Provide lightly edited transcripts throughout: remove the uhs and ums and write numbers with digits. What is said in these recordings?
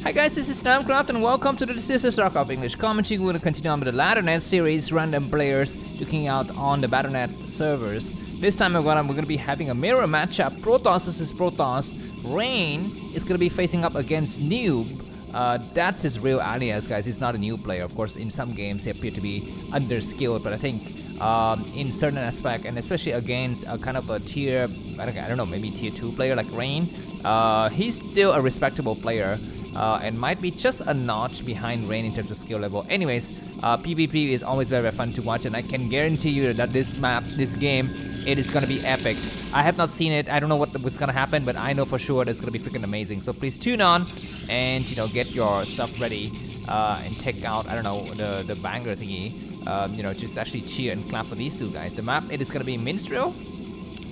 Hi guys, this is namkraftvn and welcome to the Decisive Starcraft English commentary. We're going to continue on with the Laddernet series, random players looking out on the Laddernet servers. This time around, we're going to be having a mirror matchup. Protoss versus Protoss. Rain is going to be facing up against nOOB. That's his real alias, guys. He's not a new player. Of course, in some games, he appeared to be underskilled, but I think in certain aspect, and especially against a kind of a tier, I don't know, maybe tier 2 player like Rain, he's still a respectable player. And might be just a notch behind Rain in terms of skill level. Anyways, PvP is always very fun to watch, and I can guarantee you that this game, it is gonna be epic. I have not seen it. I don't know what's gonna happen, but I know for sure that it's gonna be freaking amazing. So please tune on and get your stuff ready and take out the banger thingy. Just actually cheer and clap for these two guys. The map, it is gonna be Minstrel.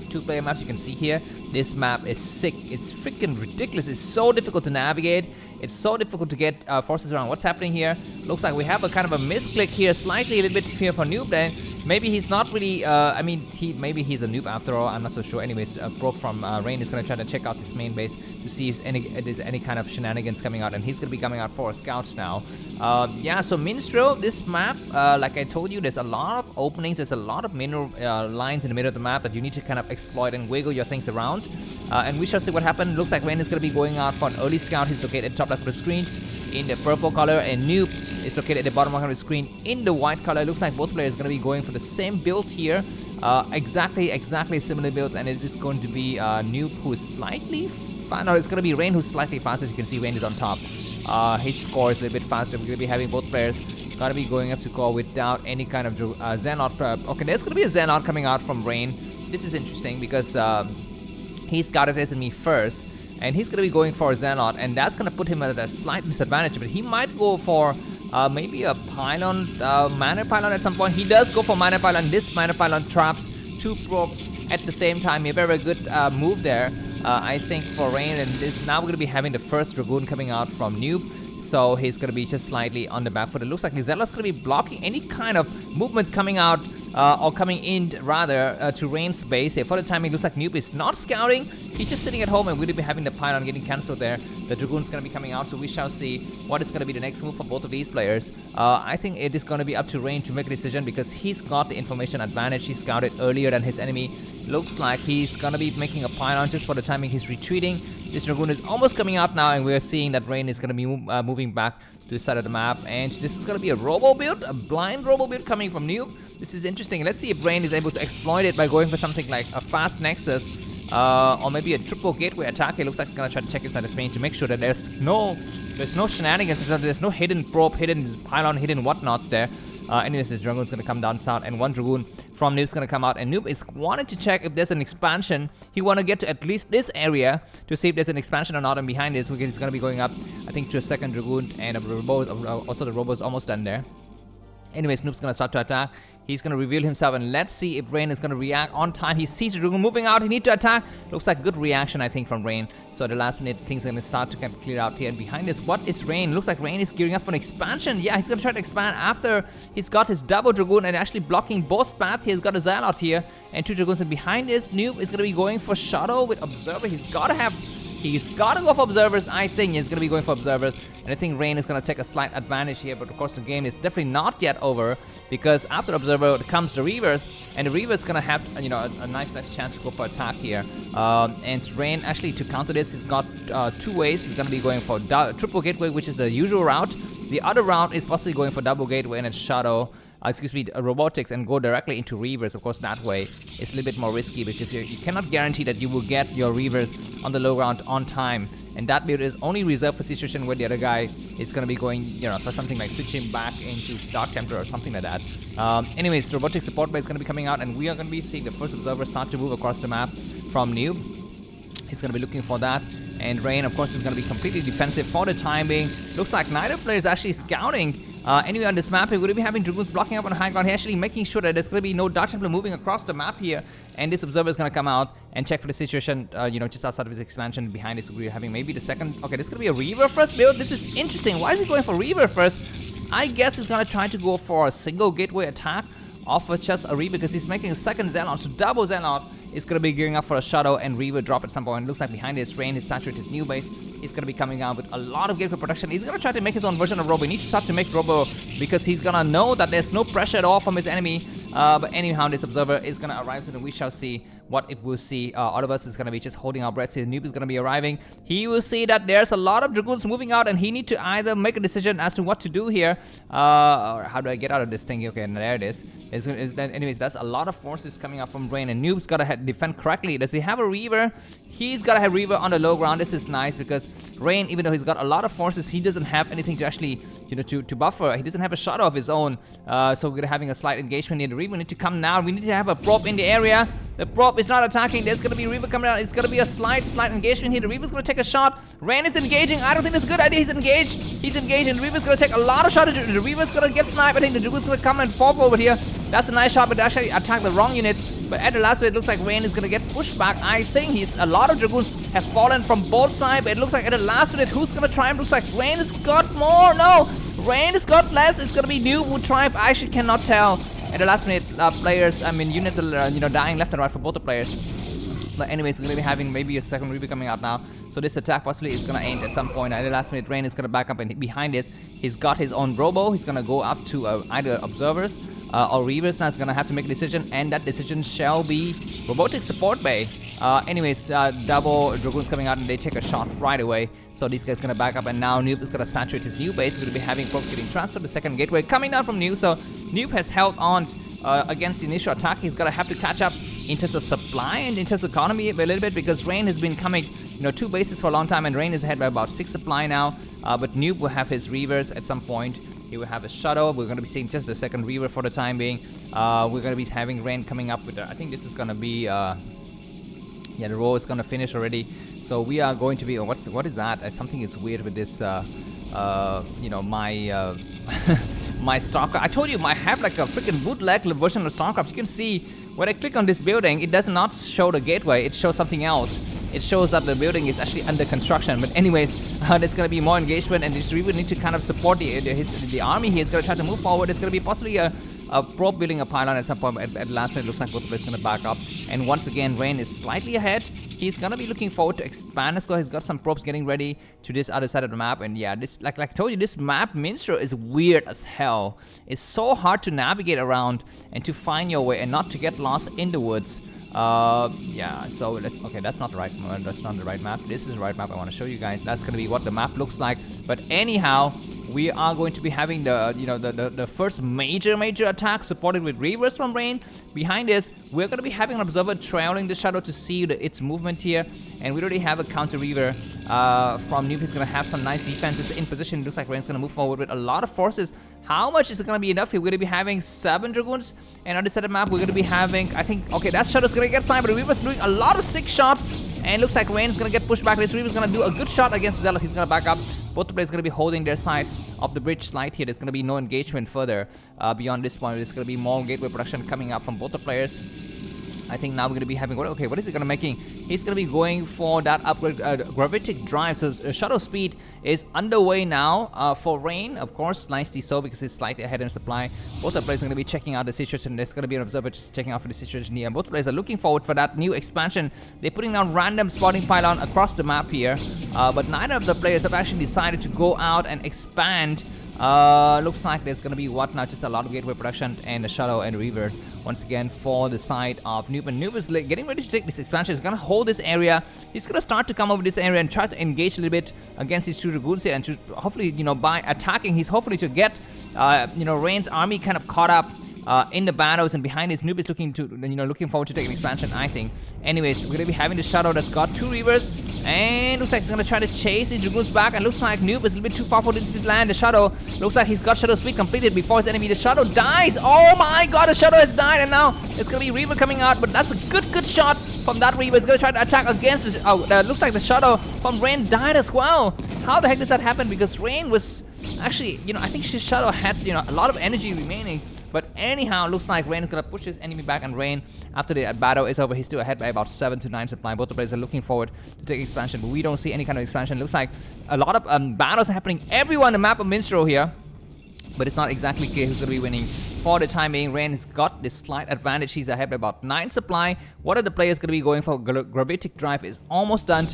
2-player maps you can see here. This map is sick. It's freaking ridiculous. It's so difficult to navigate. It's so difficult to get forces around. What's happening here? Looks like we have a kind of a misclick here, slightly a little bit here for nOOB. Then maybe he's not really. Maybe he's a noob after all. I'm not so sure. Anyways, Pro from Rain is gonna try to check out this main base to see if there's any kind of shenanigans coming out, and he's gonna be coming out for a scout now. Yeah. So Minstrel, this map, like I told you, there's a lot of openings. There's a lot of mineral lines in the middle of the map that you need to kind of exploit and wiggle your things around. And we shall see what happens. Looks like Rain is going to be going out for an early scout. He's located top left of the screen in the purple color, and nOOB is located at the bottom right of the screen in the white color. Looks like both players are going to be going for the same build here. Exactly similar build, and it is going to be nOOB who is slightly no, it's going to be Rain who's slightly faster. As you can see, Rain is on top. His score is a little bit faster. We're going to be having both players going to be going up to core without any kind of Xenot. Okay, there's going to be a Xenot coming out from Rain. This is interesting because he scouted his enemy first, and he's going to be going for a Xenot, and that's going to put him at a slight disadvantage, but he might go for maybe a pylon, mana pylon at some point. He does go for mana pylon. This mana pylon traps 2 probes at the same time. A very good move there, I think, for Rain, and now we're going to be having the first Dragoon coming out from nOOB. So he's going to be just slightly on the back foot. It looks like Zelle's going to be blocking any kind of movements coming out or coming in rather to Rain's base. Here for the time, it looks like nOOB is not scouting. He's just sitting at home, and we'll be having the pylon getting cancelled there. The Dragoon's going to be coming out, so we shall see what is going to be the next move for both of these players. I think it is going to be up to Rain to make a decision because he's got the information advantage. He scouted earlier than his enemy. Looks like he's going to be making a pylon just for the timing. He's retreating. This Dragoon is almost coming out now, and we're seeing that Rain is going to be moving back to the side of the map. And this is going to be a robo build, a blind robo build coming from nOOB. This is interesting. Let's see if Rain is able to exploit it by going for something like a fast nexus or maybe a triple gateway attack. It looks like he's going to try to check inside his range to make sure that there's no shenanigans, there's no hidden probe, hidden pylon, hidden whatnots there. Anyways, this Dragoon's going to come down south, and one Dragoon from nOOB's going to come out, and nOOB is wanting to check if there's an expansion. He want to get to at least this area to see if there's an expansion or not, and behind this, he's going to be going up, I think, to a second Dragoon, and also the Robo is almost done there. Anyways, nOOB's going to start to attack. He's going to reveal himself, and let's see if Rain is going to react on time. He sees the Dragoon moving out. He needs to attack. Looks like good reaction, I think, from Rain. So at the last minute, things are going to start to kind of clear out here. And behind this, what is Rain? Looks like Rain is gearing up for an expansion. Yeah, he's going to try to expand after he's got his double Dragoon and actually blocking both paths. He's got a Zelle out here and 2 Dragoons. And behind this, nOOB is going to be going for Shadow with Observer. He's got to go for Observers. I think he's going to be going for Observers. And I think Rain is going to take a slight advantage here. But of course, the game is definitely not yet over, because after Observer comes the Reavers. And the Reavers going to have a nice chance to go for attack here. And Rain, actually, to counter this, he's got 2 ways. He's going to be going for triple gateway, which is the usual route. The other route is possibly going for double gateway and a Shadow. Robotics, and go directly into Reavers. Of course, that way it's a little bit more risky because you cannot guarantee that you will get your Reavers on the low ground on time. And that build is only reserved for situation where the other guy is going to be going, for something like switching back into Dark Templar or something like that. Anyways, robotic support base is going to be coming out, and we are going to be seeing the first Observer start to move across the map from nOOB. He's going to be looking for that. And Rain, of course, is going to be completely defensive for the time being. Looks like neither player is actually scouting. Anyway, on this map, we're going to be having Dragoons blocking up on the high ground. He's actually making sure that there's going to be no Dark Templar moving across the map here. And this Observer is going to come out and check for the situation, just outside of his expansion. Behind this, we're having maybe the second. Okay, this is going to be a Reaver first build. This is interesting. Why is he going for Reaver first? I guess he's going to try to go for a single gateway attack off of just a Reaver, because he's making a second Xenot. So double Xenot is going to be gearing up for a Shadow and Reaver drop at some point. It looks like behind his Rain, his saturate his new base. He's going to be coming out with a lot of gateway protection. He's going to try to make his own version of Robo. He needs to start to make Robo because he's going to know that there's no pressure at all from his enemy. But anyhow, this observer is going to arrive soon, and we shall see what it will see. All of us is going to be just holding our breath. The noob is going to be arriving. He will see that there's a lot of Dragoons moving out, and he need to either make a decision as to what to do here. Or how do I get out of this thing? Okay, and there it is. Anyways, that's a lot of forces coming up from Rain, and noob's got to defend correctly. Does he have a Reaver? He's got to have Reaver on the low ground. This is nice because Rain, even though he's got a lot of forces, he doesn't have anything to actually, to buffer. He doesn't have a shadow of his own. So we're having a slight engagement here. The Reaver need to come now. We need to have a probe in the area. The probe is not attacking. There's going to be Reaver coming out. It's going to be a slight engagement here. The Reaver's going to take a shot. Rain is engaging. I don't think that's a good idea. He's engaged. He's engaged, and the Reaver's going to take a lot of shots. The Reaver's going to get sniped. I think the Dragoon's going to come and fall forward here. That's a nice shot, but they actually attacked the wrong unit. But at the last minute, it looks like Rain is going to get pushed back. I think a lot of Dragoons have fallen from both sides. But it looks like at the last minute, who's going to triumph? Looks like Rain has got more. No, Rain has got less. It's going to be nOOB who triumph. I actually cannot tell. At the last minute, players, units are dying left and right for both the players. But anyways, we're going to be having maybe a second Reaver coming out now. So this attack possibly is going to end at some point. At the last minute, Rain is going to back up, and behind this, he's got his own Robo. He's going to go up to either Observers or Reavers. Now he's going to have to make a decision, and that decision shall be Robotic Support Bay. Anyways, double Dragoons coming out, and they take a shot right away. So these guys going to back up, and now nOOB is going to saturate his new base. We're going to be having probes getting transferred. The second gateway coming down from nOOB. So nOOB has held on against the initial attack. He's going to have to catch up in terms of supply and in terms of economy a little bit, because Rain has been coming, two bases for a long time, and Rain is ahead by about 6 supply now. But nOOB will have his Reavers at some point. He will have a shuttle. We're going to be seeing just the second Reaver for the time being. We're going to be having Rain coming up with, I think this is going to be, yeah, the row is going to finish already. So we are going to be, what is that? Something is weird with this, my my Starcraft. I told you, I have like a freaking bootleg version of Starcraft. You can see when I click on this building, it does not show the gateway. It shows something else. It shows that the building is actually under construction. But anyways, there's going to be more engagement, and this Reaver need to kind of support the army here. He's going to try to move forward. There's going to be possibly a probe building a pylon at some point. At last minute, it looks like both players going to back up. And once again, Rain is slightly ahead. He's going to be looking forward to expand his score. He's got some probes getting ready to this other side of the map. And yeah, this, like I told you, this map, Minstrel, is weird as hell. It's so hard to navigate around and to find your way and not to get lost in the woods. Yeah, so okay, that's not the right one. That's not the right map. This is the right map I want to show you guys. That's going to be what the map looks like. But anyhow, we are going to be having the first major attack supported with Reavers from Rain. Behind this, we're going to be having an Observer trailing the shadow to see its movement here. And we already have a counter Reaver from nOOB. He's going to have some nice defenses in position. It looks like Rain's going to move forward with a lot of forces. How much is it going to be enough here? We're going to be having 7 Dragoons. And on this side of the map, we're going to be having, I think, okay, that Shadow's going to get signed, but the Reaver's doing a lot of 6 shots. And it looks like Rain's going to get pushed back. This Reaver's going to do a good shot against Zelle. He's going to back up. Both the players are going to be holding their side of the bridge slide here. There's going to be no engagement further beyond this point. There's going to be more gateway production coming up from both the players. I think now we're going to be having, okay, what is he going to making? He's going to be going for that upgrade gravitic drive. So shuttle speed is underway now for Rain, of course, nicely so, because he's slightly ahead in supply. Both the players are going to be checking out the situation. There's going to be an observer just checking out for the situation here. Both players are looking forward for that new expansion. They're putting down random spotting pylon across the map here, but neither of the players have actually decided to go out and expand. Looks like there's going to be what now? Just a lot of gateway production and the shuttle and Reavers once again for the side of nOOB. And nOOB is getting ready to take this expansion. He's going to hold this area. He's going to start to come over this area and try to engage a little bit against these 2 Dragoons here, and to hopefully, by attacking, he's hopefully to get, Rain's army kind of caught up in the battles, and behind his nOOB is looking forward to taking expansion, I think. Anyways, we're gonna be having the shadow that's got 2 Reavers, and looks like he's gonna try to chase these Dragoons back, and looks like nOOB is a little bit too far for this to land. The shadow looks like he's got shadow speed completed before his enemy. The shadow dies. Oh my god, the shadow has died, and now it's gonna be Reaver coming out, but that's a good shot from that Reaver. He's gonna try to attack against this. Looks like the shadow from Rain died as well. How the heck does that happen? Because Rain was actually, I think his shadow had, a lot of energy remaining. But anyhow, looks like Rain is going to push his enemy back, and Rain, after the battle is over, he's still ahead by about 7 to 9 supply. Both the players are looking forward to take expansion, but we don't see any kind of expansion. Looks like a lot of battles are happening everywhere on the map of Minstrel here. But it's not exactly clear who's going to be winning for the time being. Rain has got this slight advantage. He's ahead by about 9 supply. What are the players going to be going for? Gravitic Drive is almost done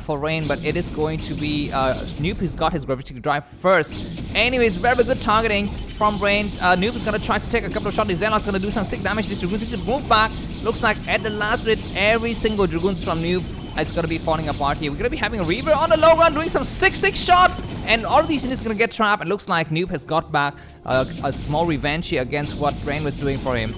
for Rain, but it is going to be nOOB who's got his Gravitic Drive first. Anyways, very good targeting from Rain. nOOB is going to try to take a couple of shots. Zelle's going to do some sick damage. This Dragoons need to move back. Looks like at the last minute, every single Dragoons from nOOB is going to be falling apart here. We're going to be having a Reaver on the low run doing some 6-6 shot, and all of these units are going to get trapped. It looks like nOOB has got back a small revenge here against what Rain was doing for him.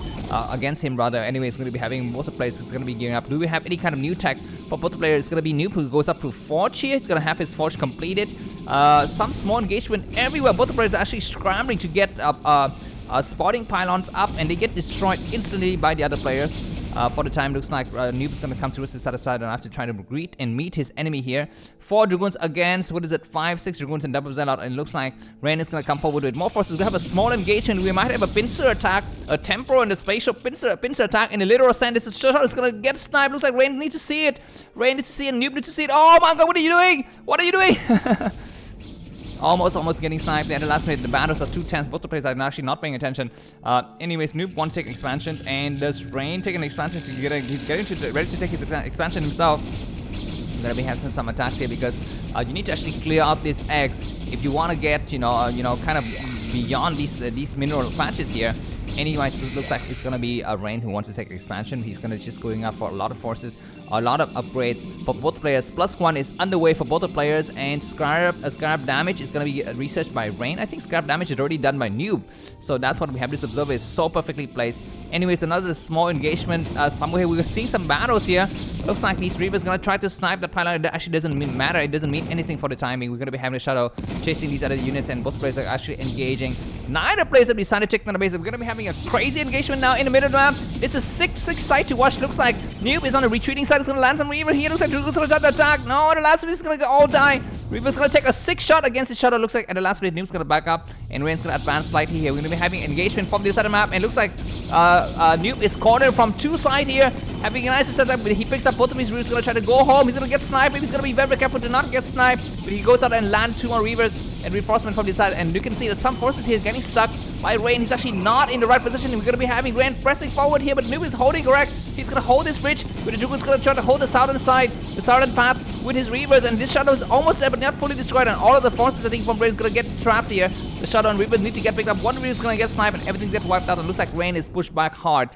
Against him rather. Anyway, it's going to be having both the players. It's going to be gearing up. Do we have any kind of new tech for both the players? It's going to be nOOB who goes up to Forge here. He's going to have his Forge completed. Some small engagement everywhere. Both the players are actually scrambling to get spotting pylons up, and they get destroyed instantly by the other players. For the time, looks like nOOB is going to come towards the other side and have to try to greet and meet his enemy here. 4 Dragoons against, what is it, 5-6 Dragoons and double Zelle out, and it looks like Rain is going to come forward with more forces. We have a small engagement. We might have a pincer attack, a temporal and a spatial pincer attack in a literal sense. This is shot is going to get sniped. Looks like Rain needs to see it. Rain needs to see it, nOOB needs to see it. Oh my god, what are you doing? What are you doing? Almost getting sniped at the last minute. The battles are too tense. Both the players are actually not paying attention. Anyways, nOOB wants to take expansion, and does Rain take an expansion? He's ready to take his expansion himself. Gonna be having some attacks here because you need to actually clear out these eggs if you want to get kind of beyond these mineral patches here. Anyways, it looks like it's gonna be a Rain who wants to take expansion. He's gonna just going up for a lot of forces, a lot of upgrades for both players. +1 is underway for both the players, and Scarab damage is gonna be researched by Rain. I think Scarab damage is already done by nOOB, so that's what we have. This observer is so perfectly placed. Anyways, another small engagement somewhere. We're seeing some battles here. Looks like these Reavers gonna try to snipe the pylon. It actually doesn't matter. It doesn't mean anything for the timing. We're gonna be having a shadow chasing these other units, and both players are actually engaging. Neither players have decided to take down the base. We're gonna be having a crazy engagement now in the middle of the map. It's a 6-6 side to watch. Looks like nOOB is on the retreating side. It's gonna land some Reaver here. Looks like Dragoon's gonna try to attack. No, the last minute is gonna all die. Reaver's gonna take a 6 shot against his shadow. Looks like at the last minute, nOOB's gonna back up, and Rain's gonna advance slightly here. We're gonna be having engagement from this side of the map, and looks like nOOB is cornered from 2 sides here, having a nice setup. But he picks up both of his Reavers. Gonna try to go home. He's gonna get sniped. He's gonna be very careful to not get sniped. But he goes out and lands 2 more Reavers and reinforcement from this side, and you can see that some forces here is getting stuck by Rain. He's actually not in the right position. We're gonna be having Rain pressing forward here, but nOOB is holding correct. He's gonna hold this bridge, but the Dragoon's gonna try to hold the southern side, the southern path with his Reavers, and this shadow is almost there but not fully destroyed, and all of the forces I think from Rain is gonna get trapped here. The shadow and Reavers need to get picked up. One Reaver is gonna get sniped, and everything gets wiped out, and looks like Rain is pushed back hard.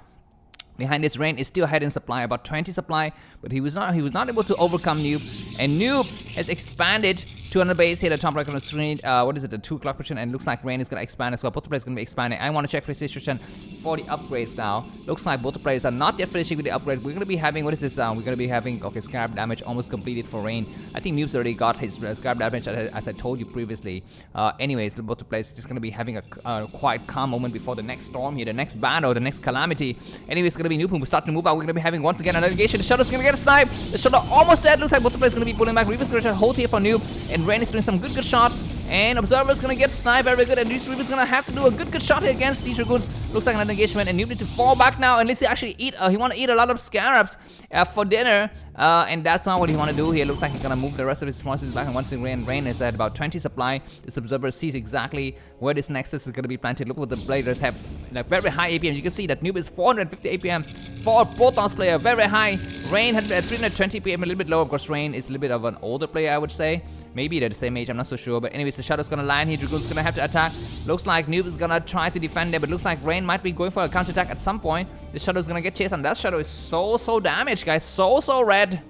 Behind this, Rain is still ahead in supply, about 20 supply, but he was not able to overcome nOOB, and nOOB has expanded to another base here at the top right on the screen. What is it, the 2 o'clock position, and looks like Rain is going to expand as well. Both the players are going to be expanding. I want to check for the situation for the upgrades now. Looks like both the players are not yet finishing with the upgrade. We're going to be having, what is this? We're going to be having, okay, Scarab damage almost completed for Rain. I think nOOB's already got his Scarab damage, as I told you previously. Anyways, both the players are just going to be having a quite calm moment before the next storm here, the next battle, the next calamity. Anyways, it's going to be nOOB who will start to move out. We're going to be having once again another engagement. The Shadow's going to get a snipe. The Shadow almost dead. Looks like both the players are going to be pulling back. Reaver's going to try to hold here for nOOB, and Rain is doing some good shot, and Observer's gonna get sniped very good, and these Reaver's gonna have to do a good shot here against these Dragoons. Looks like another engagement, and nOOB need to fall back now, and let's actually eat, he wanna eat a lot of Scarabs for dinner, and that's not what he wanna do here. Looks like he's gonna move the rest of his forces back, and once again Rain is at about 20 supply. This Observer sees exactly where this nexus is gonna be planted. Look what the players have, like very high APM. You can see that nOOB is 450 APM for a Protoss player, very high. Rain had 320 APM, a little bit lower. Of course, Rain is a little bit of an older player, I would say. Maybe they're the same age, I'm not so sure. But anyways, the Shadow's gonna land here. Dragoon's gonna have to attack. Looks like nOOB is gonna try to defend there, but looks like Rain might be going for a counter attack at some point. The Shadow's gonna get chased, and that Shadow is so damaged, guys. So red.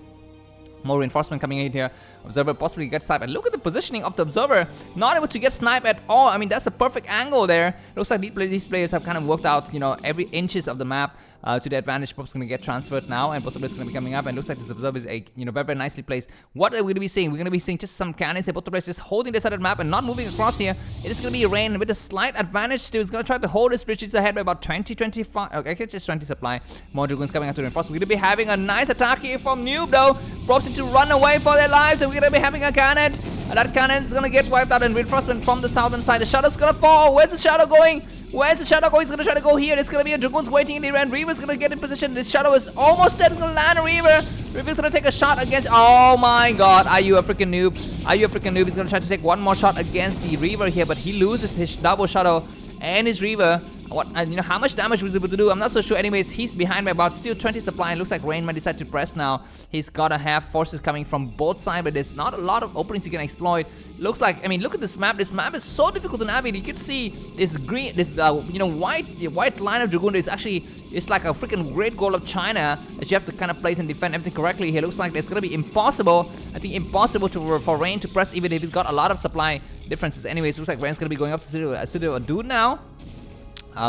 More reinforcement coming in here. Observer possibly gets sniped, and look at the positioning of the Observer, not able to get sniped at all. I mean, that's a perfect angle there. Looks like these players have kind of worked out, every inches of the map to the advantage. Pop's gonna get transferred now, and both of them is gonna be coming up, and looks like this Observer is very nicely placed. What are we gonna be seeing? We're gonna be seeing just some cannons here. Both the players just holding this side of the map and not moving across here. It is gonna be Rain with a slight advantage still. He's gonna try to hold his bridge. He's ahead by about 25. Okay, I guess just 20 supply. More Dragoons coming up to reinforce. We're gonna be having a nice attack here from nOOB though. Props need to run away for their lives, and we're gonna be having a cannon. That cannon is gonna get wiped out, and reinforcement from the southern side. The Shadow's gonna fall. Where's the Shadow going? Where's the Shadow going? He's gonna try to go here. There's gonna be a Dragoons waiting in the end. Reaver's gonna get in position. This Shadow is almost dead. He's gonna land a Reaver. Reaver's gonna take a shot against. Oh my god, are you a freaking noob? Are you a freaking noob? He's gonna try to take one more shot against the Reaver here, but he loses his double Shadow and his Reaver. what how much damage was able to do, I'm not so sure. Anyways, he's behind by about still 20 supply. It looks like Rain might decide to press now. He's gotta have forces coming from both sides, but there's not a lot of openings you can exploit. Looks like, I mean, look at this map. This map is so difficult to navigate. You can see this green, this white line of Dragoon is actually, it's like a freaking Great Wall of China that you have to kind of place and defend everything correctly here. Looks like it's gonna be impossible. I think impossible for Rain to press, even if he's got a lot of supply differences. Anyways, looks like Rain's gonna be going up to Studio Dude now.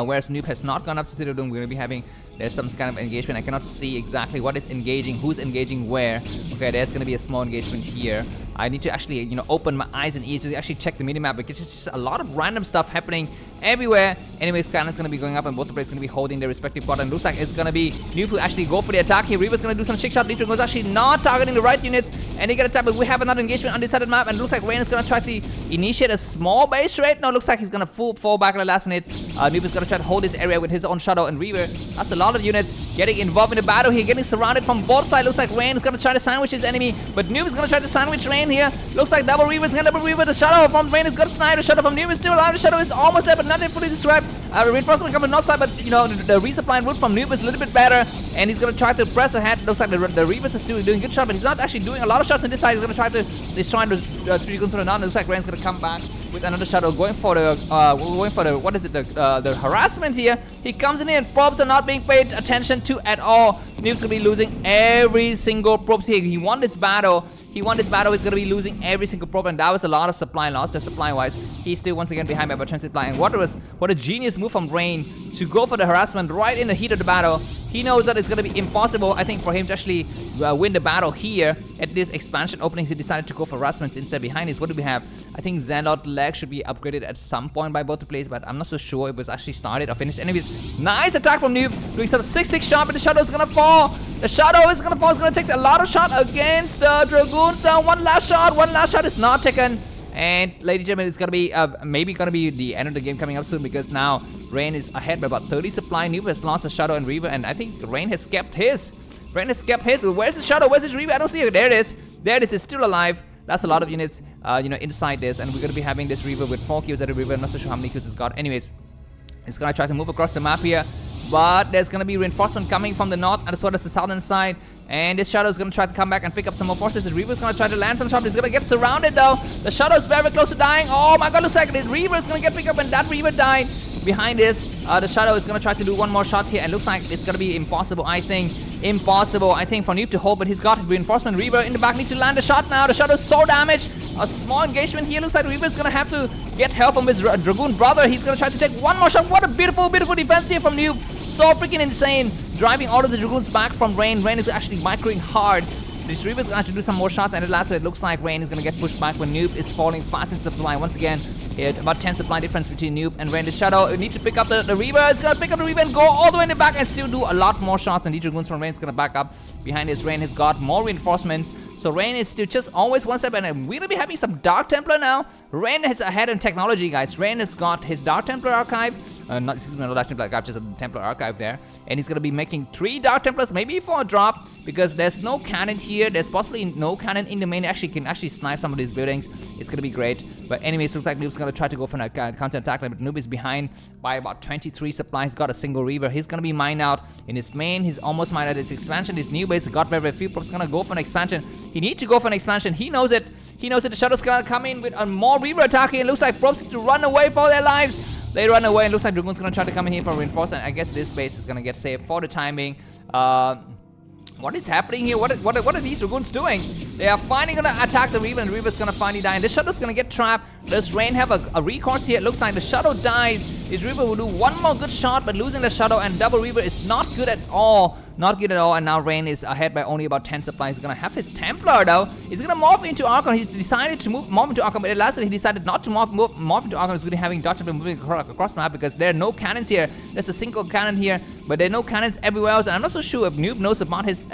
Whereas Noob has not gone up to Studio Doom. We're going to be having, there's some kind of engagement. I cannot see exactly what is engaging, who's engaging where. Okay, there's going to be a small engagement here. I need to actually, open my eyes and ears to actually check the minimap, because it's just a lot of random stuff happening everywhere. Anyways, Cannon's going to be going up and both the players going to be holding their respective part. And looks like it's going to be Noob who actually go for the attack here. Reaver's going to do some trick shot. Nitro was actually not targeting the right units, and they get attacked. But we have another engagement on this side of the map, and it looks like Rain is going to try to initiate a small base raid. No, it looks like he's going to fall back at the last minute. Noob is going to try to hold this area with his own Shadow, and Reaver, that's a lot of units getting involved in the battle here, getting surrounded from both sides. Looks like Rain is going to try to sandwich his enemy, but Noob is going to try to sandwich Rain here. Looks like double Reaver is going to double Reaver. The Shadow from Rain is going to snipe. The Shadow from Noob is still alive. The Shadow is almost there, but not yet fully destroyed. Reinforcement coming north side, but the resupply route from Noob is a little bit better, and he's going to try to press ahead. Looks like the Reavers are still doing good shot, but he's not actually doing a lot of shots on this side. He's going to try to destroy the 3 guns from the non. Looks like Rain's going to come back with another Shadow, going for the what is it, the harassment here. He comes in here, and probes are not being paid attention to at all. Noob's going to be losing every single probes here. He won this battle. He's going to be losing every single probe, and that was a lot of supply loss there supply-wise. He's still once again behind by about 10 supply, and what a genius move from Rain to go for the harassment right in the heat of the battle. He knows that it's going to be impossible, I think, for him to actually win the battle here at this expansion opening. He decided to go for harassments instead. Behind this, what do we have? I think Zealot leg should be upgraded at some point by both the players, but I'm not so sure it was actually started or finished. Anyways, nice attack from Noob, doing some 6-6 shot, but the Shadow is going to fall. The Shadow is going to fall. It's going to take a lot of shot against the Dragoons. Now, one last shot is not taken. And ladies and gentlemen, it's going to be maybe going to be the end of the game coming up soon, because now Rain is ahead by about 30 supply. Noob has lost the Shadow and Reaver, and I think Rain has kept his. Where's the Shadow? Where's his Reaver? I don't see it. There it is. There it is. It's still alive. That's a lot of units, inside this, and we're going to be having this Reaver with 4 kills at a Reaver. I'm not so sure how many kills it's got. Anyways, it's going to try to move across the map here, but there's going to be reinforcement coming from the north as well as the southern side. And this Shadow is going to try to come back and pick up some more forces. The Reaver is going to try to land some shots. He's going to get surrounded though. The Shadow is very close to dying. Oh my god, looks like the Reaver is going to get picked up, and that Reaver died. Behind this, the Shadow is going to try to do one more shot here, and looks like it's going to be impossible, I think. Impossible, I think, for Noob to hold, but he's got reinforcement. Reaver in the back needs to land a shot now. The Shadow is so damaged. A small engagement here. Looks like Reaver is going to have to get help from his Dragoon brother. He's going to try to take one more shot. What a beautiful, beautiful defense here from Noob. So freaking insane. Driving all of the Dragoons back from Rain. Rain is actually microing hard. This Reaver is going to have to do some more shots, and at last it looks like Rain is going to get pushed back when Noob is falling fast in supply. Once again, hit about 10 supply difference between Noob and Rain. The Shadow needs to pick up the Reaver. It's going to pick up the Reaver and go all the way in the back and still do a lot more shots, and the Dragoons from Rain is going to back up. Behind this, Rain has got more reinforcements. So Rain is still just always one step, and we're going to be having some Dark Templar now. Rain is ahead in technology, guys. Rain has got his Dark Templar archive. Not Dark Templar archive, just a Templar archive there. And he's going to be making 3 Dark Templars, maybe for a drop, because there's no cannon here. There's possibly no cannon in the main. Actually, can actually snipe some of these buildings. It's going to be great. But anyways, looks like Noob's going to try to go for a counter attack, but Noob is behind by about 23 supply. He's got a single Reaver. He's going to be mined out in his main. He's almost mined out his expansion. His new base got very few. He's going to go for an expansion. He needs to go for an expansion. He knows it. He knows that the Shadow's going to come in with a more Reaver attacking. It looks like Probes need to run away for their lives. They run away, and looks like Dragoon's going to try to come in here for reinforcement. I guess this base is going to get saved for the time being. What is happening here? What are these Dragoons doing? They are finally going to attack the Reaver, and the Reaver's going to finally die. And this Shadow's going to get trapped. Does Rain have a recourse here? It looks like the Shadow dies. His Reaver will do one more good shot, but losing the Shadow and double Reaver is not good at all. Not good at all, and now Rain is ahead by only about 10 supplies. He's going to have his Templar though. He's going to morph into Archon. He's decided to morph into Archon, but at last he decided not to morph into Archon. He's going to be having Dark Templar moving across the map because there are no cannons here. There's a single cannon here, but there are no cannons everywhere else, and I'm not so sure if Noob knows about his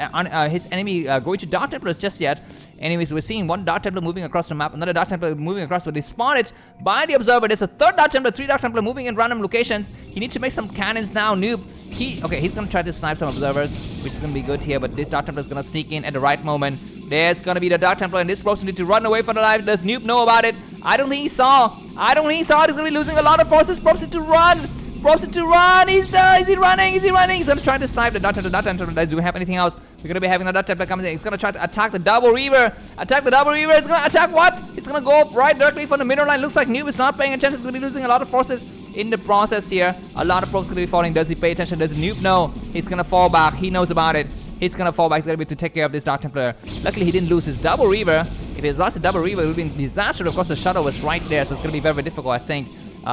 enemy going to Dark Templars just yet. Anyways, we're seeing one Dark Templar moving across the map, another Dark Templar moving across, but they spotted by the Observer. There's a third Dark Templar, 3 Dark Templar moving in random locations. He needs to make some cannons now. Noob, he's going to try to snipe some Observers, which is going to be good here, but this Dark Templar is going to sneak in at the right moment. There's going to be the Dark Templar, and this person needs to run away for their life. Does Noob know about it? I don't think he saw. He's going to be losing a lot of forces. Probes need to run. Props to run. He's there. Is he running? Is he running? He's gonna try to snipe the Dart Templar. Do we have anything else? We're gonna be having another Templar coming in. He's gonna try to attack the Double Reaver. Attack the Double Reaver. He's gonna attack what? He's gonna go right directly for the middle line. Looks like nOOB is not paying attention. He's gonna be losing a lot of forces in the process here. A lot of probes gonna be falling. Does he pay attention? Does nOOB know? He's gonna fall back. He knows about it. He's gonna fall back. He's gonna be able to take care of this Dark Templar. Luckily, he didn't lose his Double Reaver. If he has lost a Double Reaver, it would have been disaster. Of course, the Shadow was right there, so it's gonna be very, very difficult, I think,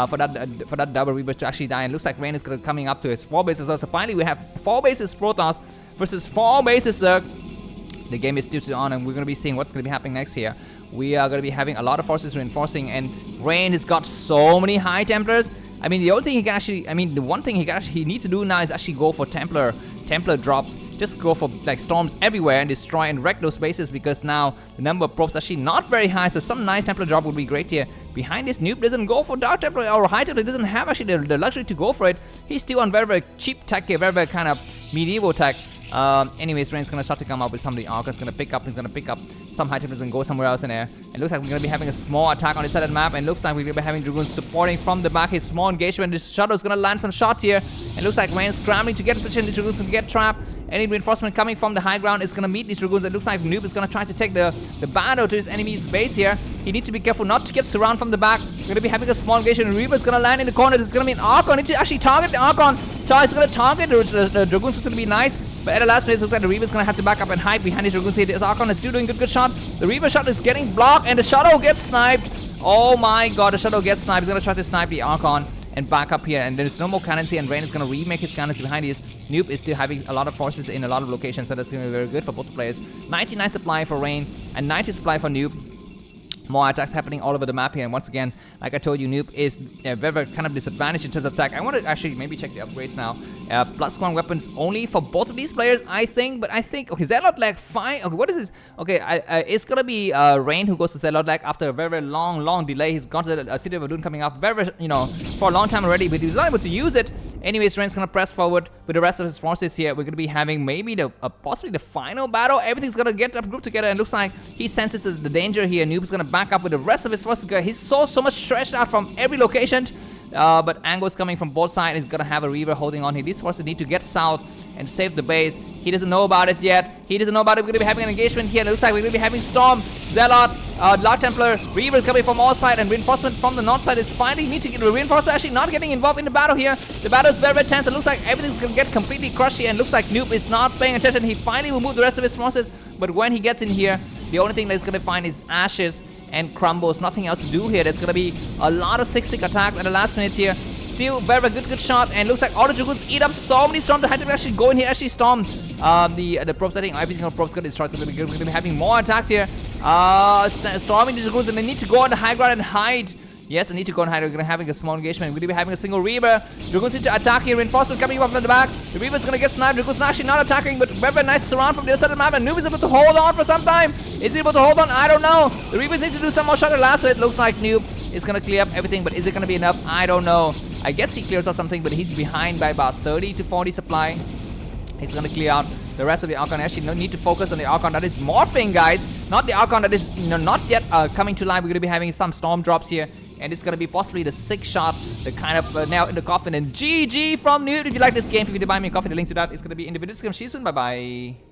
for that Double Reaver to actually die. And looks like Rain is coming up to his 4 bases as well. So finally, we have 4 bases Protoss versus 4 bases Zerg. The game is still on, and we're gonna be seeing what's gonna be happening next here. We are gonna be having a lot of forces reinforcing, and Rain has got so many High Templars. I mean, the only thing he can actually, the one thing he needs to do now is actually go for Templar drops. Just go for like storms everywhere and destroy and wreck those bases, because now the number of probes actually not very high. So some nice Templar drop would be great here. Behind this, nOOB doesn't go for Dark Templar or High Templar. He doesn't have actually the luxury to go for it. He's still on very, very cheap tech here, very, very kind of medieval tech. Anyways, Rain's gonna start to come up with some of the Archons. He's gonna pick up some High Templars and go somewhere else in there. It looks like we're gonna be having a small attack on this side of the map, and looks like we're gonna be having Dragoons supporting from the back. His small engagement. This Shadow's gonna land some shots here, and looks like Rain's scrambling to get in position. The Dragoons gonna get trapped. Any reinforcement coming from the high ground is gonna meet these Dragoons. It looks like nOOB is gonna try to take the battle to his enemy's base here. He needs to be careful not to get surrounded from the back. We're gonna be having a small engagement. Reaper's gonna land in the corner. There's gonna be an Archon. Need to actually target the Archon. He's gonna target the Dragoons, which is gonna be nice. But at the last phase, looks like the Reaper's gonna have to back up and hide behind his Dragoons here. The Archon is still doing good shot. The Reaper shot is getting blocked, and the Shadow gets sniped. Oh my god, the Shadow gets sniped. He's gonna try to snipe the Archon and back up here, and there's no more cannons here, and Rain is gonna remake his cannons behind his. nOOB is still having a lot of forces in a lot of locations, so that's gonna be very good for both players. 99 supply for Rain and 90 supply for nOOB. More attacks happening all over the map here, and once again, like I told you, nOOB is very, very kind of disadvantaged in terms of attack. I want to actually maybe check the upgrades now. +1 weapons only for both of these players, I think. But I think, okay, Zelle like fine. Okay, what is this? Okay, it's gonna be Rain who goes to Zelle like after a very, very long delay. He's got a City of Adun coming up very, for a long time already, but he's not able to use it. Anyways, Rain's gonna press forward with the rest of his forces here. We're gonna be having maybe possibly the final battle. Everything's gonna get up grouped together, and looks like he senses the danger here. nOOB's gonna back up with the rest of his forces. He's so much stretched out from every location. But Ango's coming from both sides. He's gonna have a Reaver holding on here. These forces need to get south and save the base. He doesn't know about it yet. We're gonna be having an engagement here. It looks like we're gonna be having Storm, Zealot, Dark Templar, Reavers coming from all sides, and reinforcement from the north side is finally need to get reinforcement. Actually, not getting involved in the battle here. The battle is very, very tense. It looks like everything's gonna get completely crushed here, and looks like nOOB is not paying attention. He finally will move the rest of his forces, but when he gets in here, the only thing that he's gonna find is ashes and crumbles. Nothing else to do here. There's gonna be a lot of 6-6 attacks at the last minute here. Still very, very good shot, and looks like all the Dragoons eat up so many Storm. The High Templar actually go in here, actually storm the probes. I think everything on probes got destroyed, so we're gonna be having more attacks here. Storming the Dragoons, and they need to go on the high ground and hide. Yes, I need to go and hide. We're gonna having a small engagement. We're gonna be having a single Reaver. Dragoons need to attack here. Reinforcement coming up from the back. The Reaver's gonna get sniped. Dragoons actually not attacking, but very, very nice surround from the other side of the map. And nOOB is able to hold on for some time. Is he able to hold on? I don't know. The Reavers need to do some more shot at last hit. Looks like nOOB is gonna clear up everything, but is it gonna be enough? I don't know. I guess he clears out something, but he's behind by about 30 to 40 supply. He's gonna clear out the rest of the Archon. Actually, no need to focus on the Archon that is morphing, guys. Not the Archon that is not yet coming to life. We're gonna be having some storm drops here, and it's gonna be possibly the 6th shot, the kind of nail in the coffin. And GG from nOOB. If you like this game, feel free to buy me a coffee. The link to that is gonna be in the video description. See you soon. Bye bye.